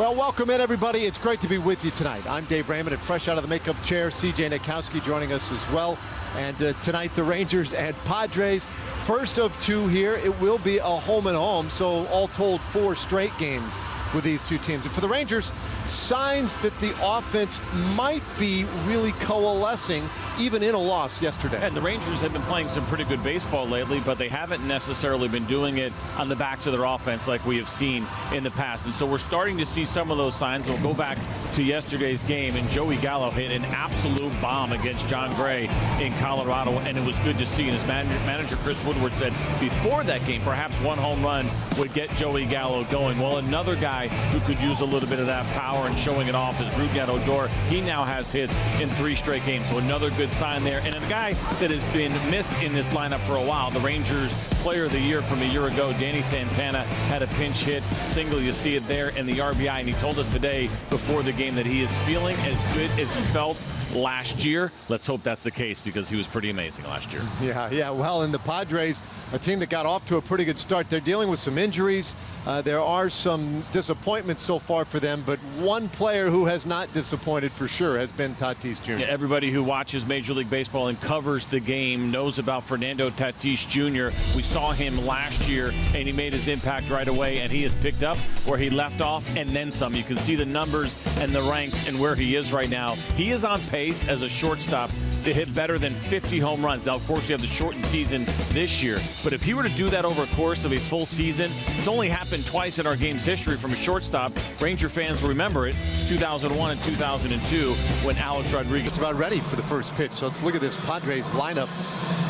Well, welcome in, everybody. It's great to be with you tonight. I'm Dave Raymond, and fresh out of the makeup chair, CJ Nikowski joining us as well. And tonight, the Rangers and Padres, first of two here. It will be a home and home, so all told, 4 straight games with these two teams. And for the Rangers, signs that the offense might be really coalescing, even in a loss yesterday. And the Rangers have been playing some pretty good baseball lately, but they haven't necessarily been doing it on the backs of their offense like we have seen in the past. And so we're starting to see some of those signs. We'll go back to yesterday's game, and Joey Gallo hit an absolute bomb against John Gray in Colorado, and it was good to see. And as manager Chris Woodward said before that game, perhaps one home run would get Joey Gallo going. Well, another guy who could use a little bit of that power and showing it off is Rougned Odor. He now has hits in 3 straight games, so another good sign there. And a guy that has been missed in this lineup for a while, the Rangers Player of the Year from a year ago, Danny Santana, had a pinch hit single. You see it there in the RBI, and he told us today before the game that he is feeling as good as he felt last year. Let's hope that's the case, because he was pretty amazing last year. Yeah. Well, in the Padres, a team that got off to a pretty good start, they're dealing with some injuries. There are some disappointments so far for them, but one player who has not disappointed for sure has been Tatis Jr. Yeah, everybody who watches Major League Baseball and covers the game knows about Fernando Tatis Jr. We saw him last year, and he made his impact right away, and he has picked up where he left off and then some. You can see the numbers and the ranks and where he is right now. He is on pace as a shortstop to hit better than 50 home runs. Now, of course, we have the shortened season this year, but if he were to do that over a course of a full season, it's only happened twice in our game's history from a shortstop. Ranger fans will remember it, 2001 and 2002, when Alex Rodriguez. Just about ready for the first pitch. So let's look at this Padres lineup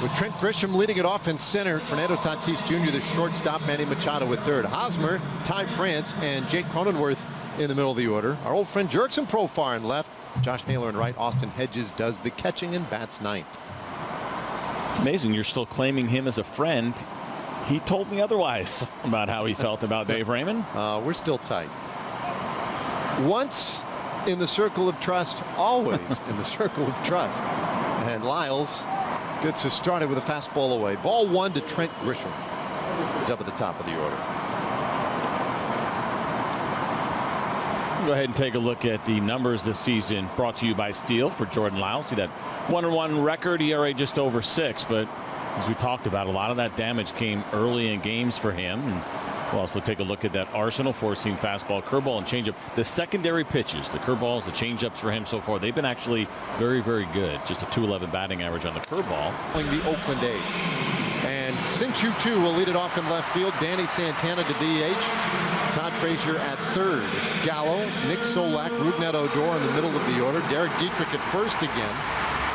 with Trent Grisham leading it off in center, Fernando Tatis Jr., the shortstop, Manny Machado at third, Hosmer, Ty France, and Jake Cronenworth in the middle of the order. Our old friend Jurickson Profar in left, Josh Naylor in right, Austin Hedges does the catching and bats ninth. It's amazing you're still claiming him as a friend. He told me otherwise about how he felt about Dave Raymond. We're still tight. Once in the circle of trust, always in the circle of trust. And Lyles gets us started with a fastball away. Ball 1 to Trent Grisham. He's up at the top of the order. Go ahead and take a look at the numbers this season, brought to you by Steel for Jordan Lyles. See that 1-1 record, ERA just over 6, but as we talked about, a lot of that damage came early in games for him. And we'll also take a look at that arsenal: 4-seam fastball, curveball, and changeup. The secondary pitches, the curveballs, the changeups for him so far, they've been actually very, very good. Just a .211 batting average on the curveball. The Oakland A's. And since you two will lead it off in left field, Danny Santana to DH, Todd Frazier at third. It's Gallo, Nick Solak, Rougned Odor in the middle of the order, Derek Dietrich at first again,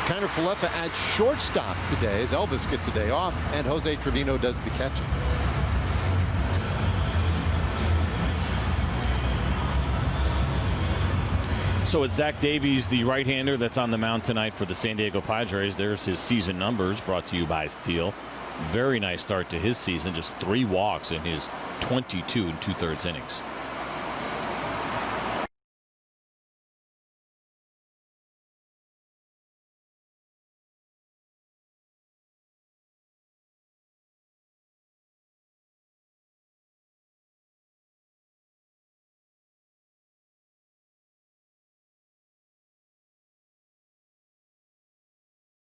Kiner Falefa at shortstop today as Elvis gets a day off, and Jose Trevino does the catching. So it's Zach Davies, the right-hander, that's on the mound tonight for the San Diego Padres. There's his season numbers, brought to you by Steel. Very nice start to his season, just 3 walks in his 22 2/3 innings.